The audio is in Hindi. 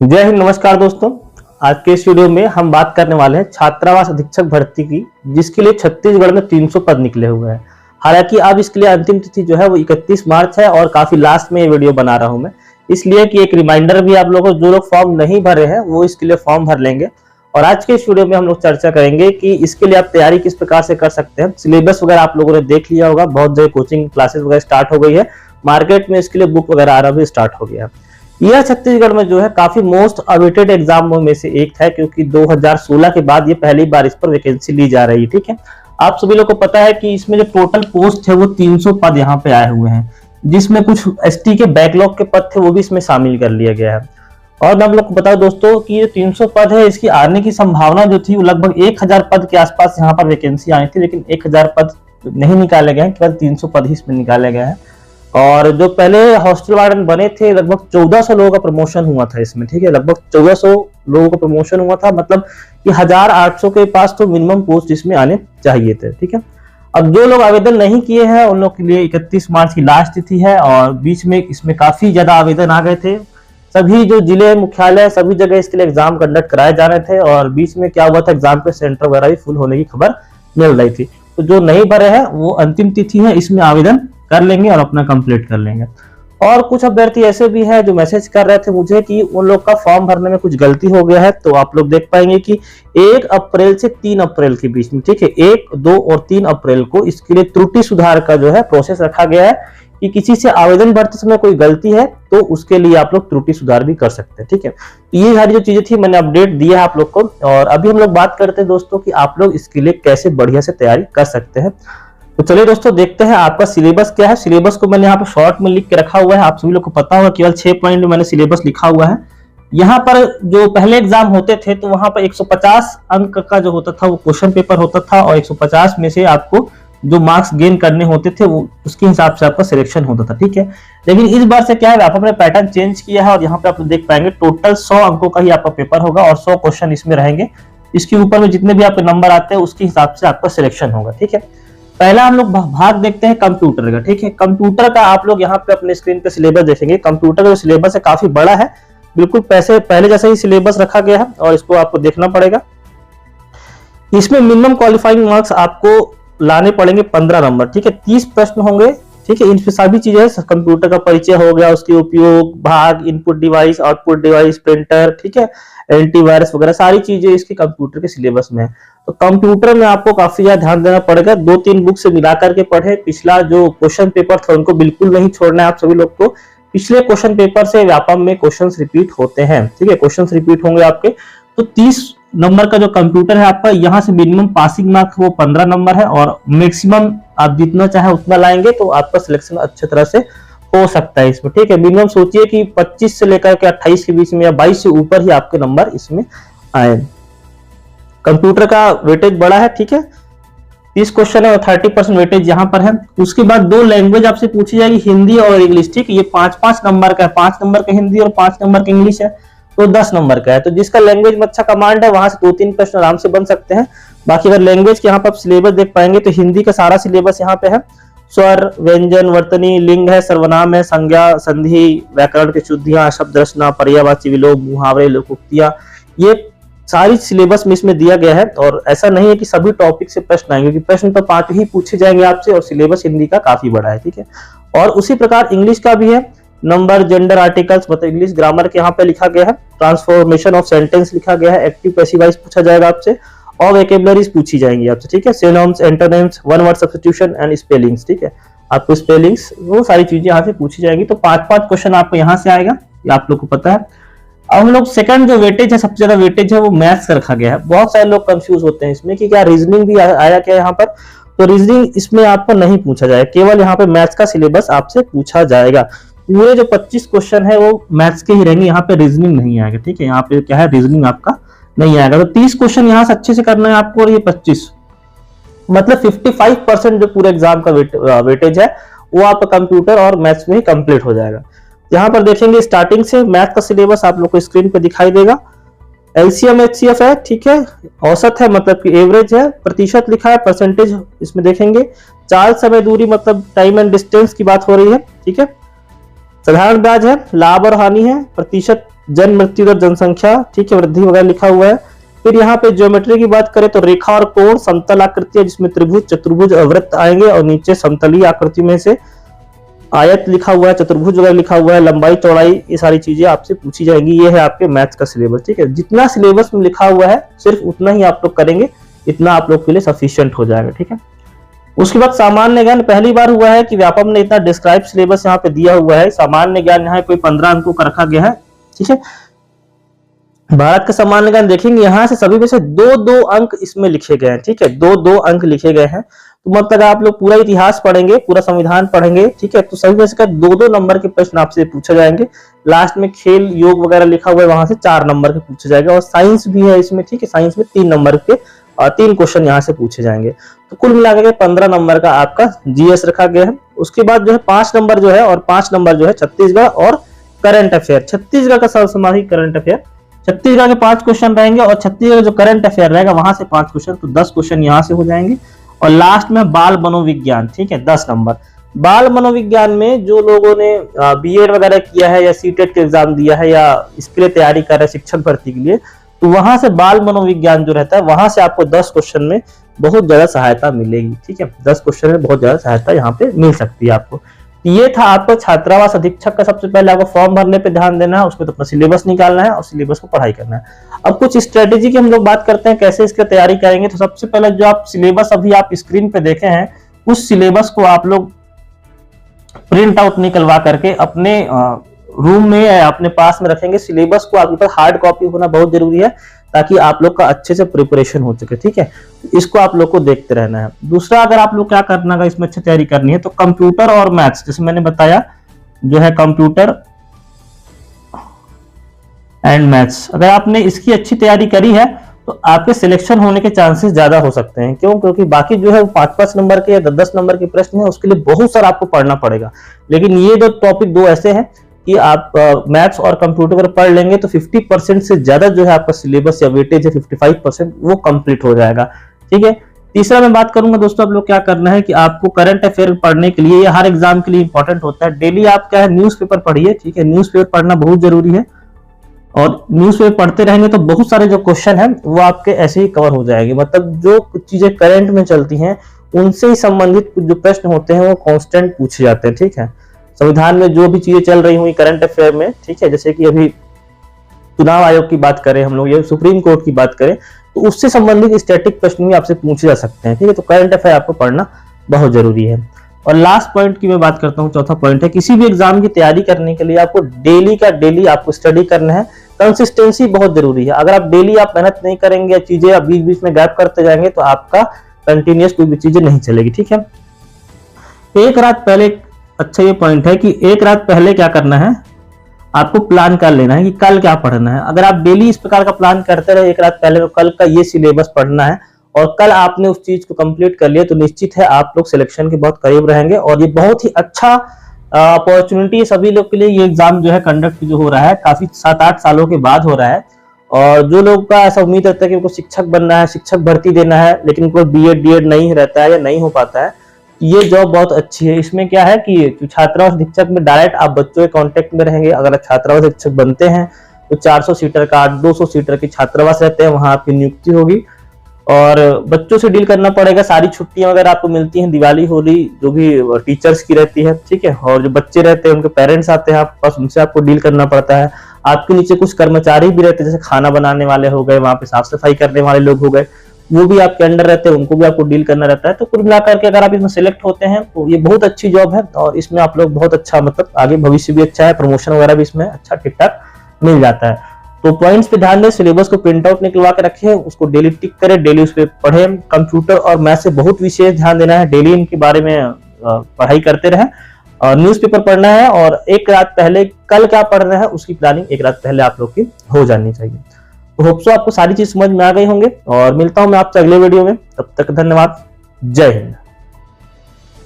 जय हिंद। नमस्कार दोस्तों, आज के इस वीडियो में हम बात करने वाले हैं छात्रावास अधीक्षक भर्ती की, जिसके लिए छत्तीसगढ़ में 300 पद निकले हुए हैं। हालांकि अब इसके लिए अंतिम तिथि जो है वो 31 मार्च है और काफी लास्ट में ये वीडियो बना रहा हूं मैं, इसलिए कि एक रिमाइंडर भी आप लोगों को, जो लोग फॉर्म नहीं भरे हैं वो इसके लिए फॉर्म भर लेंगे। और आज के इस वीडियो में हम लोग चर्चा करेंगे कि इसके लिए आप तैयारी किस प्रकार से कर सकते हैं। सिलेबस वगैरह आप लोगों ने देख लिया होगा, बहुत जगह कोचिंग क्लासेस वगैरह स्टार्ट हो गई है, मार्केट में इसके लिए बुक वगैरह आना भी स्टार्ट हो गया है। यह छत्तीसगढ़ में जो है काफी मोस्ट अवेटेड एग्जामों में से एक है, क्योंकि 2016 के बाद ये पहली बार इस पर वैकेंसी ली जा रही है। ठीक है, आप सभी लोग को पता है कि इसमें जो टोटल पोस्ट है वो 300 पद यहाँ पे आए हुए हैं, जिसमें कुछ एसटी के बैकलॉग के पद थे वो भी इसमें शामिल कर लिया गया है। और मैं आप लोग को बताऊं दोस्तों कि ये 300 पद है, इसकी आने की संभावना जो थी वो लगभग 1000 पद के आसपास यहाँ पर वैकेंसी आई थी, लेकिन 1000 पद नहीं निकाले गए हैं, केवल 300 पद ही इसमें निकाले गए हैं। और जो पहले हॉस्टल वार्डन बने थे, लगभग 1400 लोगों का प्रमोशन हुआ था इसमें। ठीक है, लगभग 1400 लोगों का प्रमोशन हुआ था, मतलब कि 1800 के पास तो मिनिमम पोस्ट इसमें आने चाहिए थे। ठीक है, अब जो लोग आवेदन नहीं किए हैं उन लोग के लिए 31 मार्च की लास्ट तिथि है, और बीच में इसमें काफी ज्यादा आवेदन आ गए थे। सभी जो जिले मुख्यालय सभी जगह इसके लिए एग्जाम कंडक्ट कराए जा रहे थे, और बीच में क्या हुआ था, एग्जाम के सेंटर वगैरह भी फुल होने की खबर मिल रही थी। तो जो नहीं भरे हैं वो अंतिम तिथि है, इसमें आवेदन कर लेंगे और अपना कंप्लीट कर लेंगे। और कुछ अभ्यर्थी ऐसे भी हैं जो मैसेज कर रहे थे मुझे कि उन लोग का फॉर्म भरने में कुछ गलती हो गया है, तो आप लोग देख पाएंगे कि 1 अप्रैल से 3 अप्रैल के बीच में, ठीक है, 1, 2 और 3 अप्रैल को इसके लिए त्रुटि सुधार का जो है प्रोसेस रखा गया है कि किसी से आवेदन भरते समय कोई गलती है तो उसके लिए आप लोग त्रुटि सुधार भी कर सकते हैं। ठीक है, ये सारी जो चीजें थी मैंने अपडेट दिया है आप लोग को। और अभी हम लोग बात करते हैं दोस्तों कि आप लोग इसके लिए कैसे बढ़िया से तैयारी कर सकते हैं। तो चलिए दोस्तों देखते हैं आपका सिलेबस क्या है। सिलेबस को मैंने यहाँ पे शॉर्ट में लिख के रखा हुआ है, आप सभी लोग को पता होगा, केवल 6 पॉइंट में मैंने सिलेबस लिखा हुआ है। यहाँ पर जो पहले एग्जाम होते थे तो वहां पर 150 अंक का जो होता था वो क्वेश्चन पेपर होता था, और 150 में से आपको जो मार्क्स गेन करने होते थे वो उसके हिसाब से आपका सिलेक्शन होता था। ठीक है, लेकिन इस बार से क्या है, आप अपने पैटर्न चेंज किया है, और यहाँ पे आप देख पाएंगे टोटल 100 अंकों का ही आपका पेपर होगा और 100 क्वेश्चन इसमें रहेंगे। इसके ऊपर में जितने भी आपके नंबर आते हैं उसके हिसाब से आपका सिलेक्शन होगा। ठीक है, पहला हम लोग भाग देखते हैं कंप्यूटर का। ठीक है, कंप्यूटर का आप लोग यहाँ पे अपने स्क्रीन पे सिलेबस देखेंगे। कंप्यूटर का जो सिलेबस है काफी बड़ा है, बिल्कुल पहले जैसा ही सिलेबस रखा गया है, और इसको आपको देखना पड़ेगा। इसमें मिनिमम क्वालिफाइंग मार्क्स आपको लाने पड़ेंगे 15 नंबर। ठीक है, 30 प्रश्न होंगे। ठीक है, इन सभी चीजें, कंप्यूटर का परिचय हो गया, उसके उपयोग, भाग, input device, output device, printer, ठीक है, एंटीवायरस वगैरह सारी चीजें इसके कंप्यूटर के सिलेबस में है। तो कंप्यूटर में आपको काफी ज्यादा ध्यान देना पड़ेगा। 2-3 बुक से मिला करके पढ़े। पिछला जो क्वेश्चन पेपर था उनको बिल्कुल नहीं छोड़ना है आप सभी लोग को। पिछले क्वेश्चन पेपर से व्यापम में क्वेश्चन रिपीट होते हैं। ठीक है, क्वेश्चन रिपीट होंगे आपके। तो 30 नंबर का जो कंप्यूटर है आपका, यहाँ से मिनिमम पासिंग मार्क वो 15 नंबर है, और मैक्सिमम आप जितना चाहे उतना लाएंगे तो आपका सिलेक्शन अच्छी तरह से हो सकता है इसमें। ठीक है, मिनिमम सोचिए कि 25 से लेकर के 28 के बीच में या 22 से ऊपर ही आपके नंबर इसमें आए। कंप्यूटर का वेटेज बड़ा है। ठीक है, 30 क्वेश्चन है और 30% वेटेज यहाँ पर है। उसके बाद 2 लैंग्वेज आपसे पूछी जाएगी, हिंदी और इंग्लिश। ठीक है, ये 5-5 नंबर का है, 5 नंबर का हिंदी और 5 नंबर का इंग्लिश है, तो 10 नंबर का है। तो जिसका लैंग्वेज में अच्छा कमांड है वहां से 2-3 प्रश्न आराम से बन सकते हैं। बाकी अगर लैंग्वेज के यहाँ पर आप सिलेबस देख पाएंगे तो हिंदी का सारा सिलेबस यहाँ पे है। स्वर, व्यंजन, वर्तनी, लिंग है, सर्वनाम है, संज्ञा, संधि, व्याकरण की शुद्धियां, शब्द रचना, पर्यायवाची विलोम, मुहावरे, लोकोक्तियां, ये सारी सिलेबस में इसमें दिया गया है। और ऐसा नहीं है कि सभी टॉपिक से प्रश्न आएंगे, क्योंकि प्रश्न तो 5 ही पूछे जाएंगे आपसे, और सिलेबस हिंदी का काफी बड़ा है। ठीक है, और उसी प्रकार इंग्लिश का भी है। नंबर, जेंडर, आर्टिकल्स, मतलब इंग्लिश ग्रामर के यहाँ पे लिखा गया है। ट्रांसफॉर्मेशन ऑफ सेंटेंस लिखा गया है। एक्टिव पैसिव वॉइस पूछा जाएगा आपसे, और वोकैबुलरीज पूछी जाएंगी आपसे। ठीक है, synonyms, antonyms, one word substitution and spellings. ठीक है, आपको स्पेलिंग्स वो सारी चीजें यहाँ से पूछी जाएंगी। तो 5-5 क्वेश्चन आपको यहाँ से आएगा, ये आप लोग को पता है। अब हम लोग सेकंड जो वेटेज है, सबसे ज्यादा वेटेज है वो मैथ्स का रखा गया है। बहुत सारे लोग कंफ्यूज होते हैं इसमें कि क्या रीजनिंग भी आया क्या यहाँ पर। तो रीजनिंग इसमें आपको नहीं पूछा जाएगा, केवल यहाँ पे मैथ्स का सिलेबस आपसे पूछा जाएगा। पूरे जो 25 क्वेश्चन है वो मैथ्स के ही रहेंगे, यहाँ पे रीजनिंग नहीं आएगा। ठीक है, यहाँ पे क्या है, रीजनिंग आपका नहीं आएगा। तो 30 क्वेश्चन यहाँ से अच्छे से करना है आपको, और ये 25 मतलब 55% जो पूरे एग्जाम का वेटेज है वो आपका कंप्यूटर और मैथ्स में ही कंप्लीट हो जाएगा। यहाँ पर देखेंगे स्टार्टिंग से मैथ का सिलेबस आप लोग को स्क्रीन पे दिखाई देगा। एलसीएम एचसीएफ है। ठीक है, औसत है मतलब कि एवरेज है। प्रतिशत लिखा है, परसेंटेज इसमें देखेंगे। चाल, समय, दूरी मतलब टाइम एंड डिस्टेंस की बात हो रही है। ठीक है, साधारण ब्याज है, लाभ और हानि है, प्रतिशत जन्म मृत्यु दर जनसंख्या, ठीक है, वृद्धि वगैरह लिखा हुआ है। फिर यहाँ पे ज्योमेट्री की बात करें तो रेखा और कोण, समतल आकृति है जिसमें त्रिभुज, चतुर्भुज, वृत्त आएंगे, और नीचे समतलीय आकृति में से आयत लिखा हुआ है, चतुर्भुज वगैरह लिखा हुआ है, लंबाई चौड़ाई, ये सारी चीजें आपसे पूछी जाएंगी। ये है आपके मैथ्स का सिलेबस, ठीक है। जितना सिलेबस में लिखा हुआ है सिर्फ उतना ही आप लोग करेंगे, इतना आप लोग के लिए सफिशिएंट हो जाएगा, ठीक है। उसके बाद सामान्य ज्ञान, पहली बार हुआ है कि व्यापम ने इतना डिस्क्राइब सिलेबस यहाँ पे दिया हुआ है। सामान्य ज्ञान यहाँ कोई 15 अंकों का रखा गया है, ठीक है। भारत का सामान्य ज्ञान देखेंगे, यहाँ से सभी में से 2-2 अंक इसमें लिखे गए हैं, ठीक है, 2-2 अंक लिखे गए हैं। तो मतलब आप लोग पूरा इतिहास पढ़ेंगे, पूरा संविधान पढ़ेंगे, ठीक है, तो सभी में से 2-2 नंबर के प्रश्न आपसे पूछे जाएंगे। लास्ट में खेल योग वगैरह लिखा हुआ है, वहां से 4 नंबर के पूछे जाएंगे। और साइंस भी है इसमें, ठीक है, साइंस में 3 नंबर के 3 क्वेश्चन यहाँ से पूछे जाएंगे। तो कुल मिलाकर 15 नंबर का आपका जीएस रखा गया है। उसके बाद जो है 5 नंबर जो है, और 5 नंबर जो है छत्तीसगढ़ और करंट अफेयर। छत्तीसगढ़ का सर्वसमाही करंट अफेयर, छत्तीसगढ़ के 5 क्वेश्चन रहेंगे, और छत्तीसगढ़ जो करंट अफेयर रहेगा वहां से 5 क्वेश्चन, तो 10 क्वेश्चन यहाँ से हो जाएंगे। और लास्ट में बाल मनोविज्ञान, ठीक है, 10 नंबर। बाल मनोविज्ञान में जो लोगों ने बीएड वगैरह किया है या सीटेट के एग्जाम दिया है या इसके लिए तैयारी कर रहे हैं शिक्षक भर्ती के लिए, तो वहां से बाल मनोविज्ञान जो रहता है वहां से आपको 10 क्वेश्चन में बहुत ज्यादा सहायता मिलेगी, ठीक है। 10 क्वेश्चन में बहुत ज्यादा सहायता यहाँ पे मिल सकती है आपको। ये था आपको छात्रावास अधीक्षक का। सबसे पहले आपको फॉर्म भरने पे ध्यान देना है, उसमें तो अपना सिलेबस निकालना है और सिलेबस को पढ़ाई करना है। अब कुछ स्ट्रेटेजी की हम लोग बात करते हैं, कैसे इसकी तैयारी करेंगे। तो सबसे पहले जो आप सिलेबस अभी आप स्क्रीन पे देखे हैं, उस सिलेबस को आप लोग प्रिंट आउट निकलवा करके अपने रूम में या अपने पास में रखेंगे। सिलेबस को आपके पास हार्ड कॉपी होना बहुत जरूरी है, ताकि आप लोग का अच्छे से प्रिपरेशन हो सके, ठीक है। इसको आप लोग को देखते रहना है। दूसरा, अगर आप लोग क्या करना है, इसमें अच्छी तैयारी करनी है, तो कंप्यूटर और मैथ्स, जैसे मैंने बताया, जो है कंप्यूटर एंड मैथ्स, अगर आपने इसकी अच्छी तैयारी करी है तो आपके सिलेक्शन होने के चांसेस ज्यादा हो सकते हैं। क्यों? क्योंकि बाकी जो है 5-5 नंबर के या 10-10 नंबर के प्रश्न है, उसके लिए बहुत सारा आपको पढ़ना पड़ेगा। लेकिन ये दो टॉपिक दो ऐसे हैं कि आप मैथ्स और कंप्यूटर अगर पढ़ लेंगे तो 50% से ज्यादा जो है आपका सिलेबस या वेटेज है 55% वो कंप्लीट हो जाएगा, ठीक है। तीसरा मैं बात करूंगा दोस्तों, आप लोग क्या करना है कि आपको करंट अफेयर पढ़ने के लिए, ये हर एग्जाम के लिए इंपॉर्टेंट होता है। डेली आप क्या है, न्यूज़पेपर पढ़िए, ठीक है। न्यूज़पेपर पढ़ना बहुत जरूरी है, और न्यूज़पेपर पढ़ते रहेंगे तो बहुत सारे जो क्वेश्चन हैं वो आपके ऐसे ही कवर हो जाएंगे। मतलब जो चीजें करंट में चलती हैं उनसे ही संबंधित कुछ जो प्रश्न होते हैं वो कांस्टेंट पूछे जाते हैं, ठीक है। संविधान में जो भी चीजें चल रही हुई करंट अफेयर में, ठीक है, जैसे कि अभी चुनाव आयोग की बात करें हम लोग, या सुप्रीम कोर्ट की बात करें, तो उससे संबंधित स्टैटिक प्रश्न भी आपसे पूछे जा सकते हैं, ठीक है। तो करंट अफेयर आपको पढ़ना बहुत जरूरी है। और लास्ट पॉइंट की मैं बात करता हूँ, चौथा पॉइंट है, किसी भी एग्जाम की तैयारी करने के लिए आपको डेली का डेली आपको स्टडी करना है। कंसिस्टेंसी बहुत जरूरी है। अगर आप डेली आप मेहनत नहीं करेंगे, चीजें आप बीच बीच में गैप करते जाएंगे, तो आपका कंटिन्यूस कोई भी चीजें नहीं चलेगी, ठीक है। एक रात पहले, अच्छा ये पॉइंट है कि एक रात पहले क्या करना है, आपको प्लान कर लेना है कि कल क्या पढ़ना है। अगर आप डेली इस प्रकार का प्लान करते रहे एक रात पहले, तो कल का ये सिलेबस पढ़ना है, और कल आपने उस चीज को कंप्लीट कर लिया, तो निश्चित है आप लोग सिलेक्शन के बहुत करीब रहेंगे। और ये बहुत ही अच्छा अपॉर्चुनिटी है सभी लोग के लिए। ये एग्जाम जो है कंडक्ट जो हो रहा है काफी 7-8 सालों के बाद हो रहा है, और जो लोग का ऐसा उम्मीद रहता है कि उनको शिक्षक बनना है, शिक्षक भर्ती देना है, लेकिन उनको बीएड डीएड नहीं रहता है या नहीं हो पाता है, ये जॉब बहुत अच्छी है। इसमें क्या है कि छात्रावास शिक्षक में डायरेक्ट आप बच्चों के कांटेक्ट में रहेंगे। अगर आप छात्रावास शिक्षक बनते हैं तो 400 सीटर का 200 सीटर के छात्रावास रहते हैं, वहां आपकी नियुक्ति होगी, और बच्चों से डील करना पड़ेगा। सारी छुट्टियां वगैरह आपको मिलती हैं, दिवाली होली जो भी टीचर्स की रहती है, ठीक है। और जो बच्चे रहते हैं उनके पेरेंट्स आते हैं आप पास, उनसे आपको डील करना पड़ता है। आपके नीचे कुछ कर्मचारी भी रहते हैं, जैसे खाना बनाने वाले हो गए, वहां पे साफ सफाई करने वाले लोग हो गए, वो भी आपके अंडर रहते हैं, उनको भी आपको डील करना रहता है। तो कुल मिलाकर के अगर आप इसमें सिलेक्ट होते हैं तो ये बहुत अच्छी जॉब है, और इसमें आप लोग बहुत अच्छा, मतलब आगे भविष्य भी अच्छा है, प्रमोशन वगैरह भी इसमें अच्छा ठीक ठाक मिल जाता है। तो पॉइंट्स पे ध्यान दें, सिलेबस को प्रिंट आउट निकलवा के रखें, उसको डेली टिक करें, डेली उस पर पढ़ें। कंप्यूटर और मैथ से बहुत विशेष ध्यान देना है, डेली इनके बारे में पढ़ाई करते रहें। और न्यूज़पेपर पढ़ना है, और एक रात पहले कल क्या पढ़ना है उसकी प्लानिंग एक रात पहले आप लोग की हो जानी चाहिए। तो होप सो आपको सारी चीज समझ में आ गई होंगे, और मिलता हूं मैं आपसे अगले वीडियो में। तब तक धन्यवाद, जय हिंद।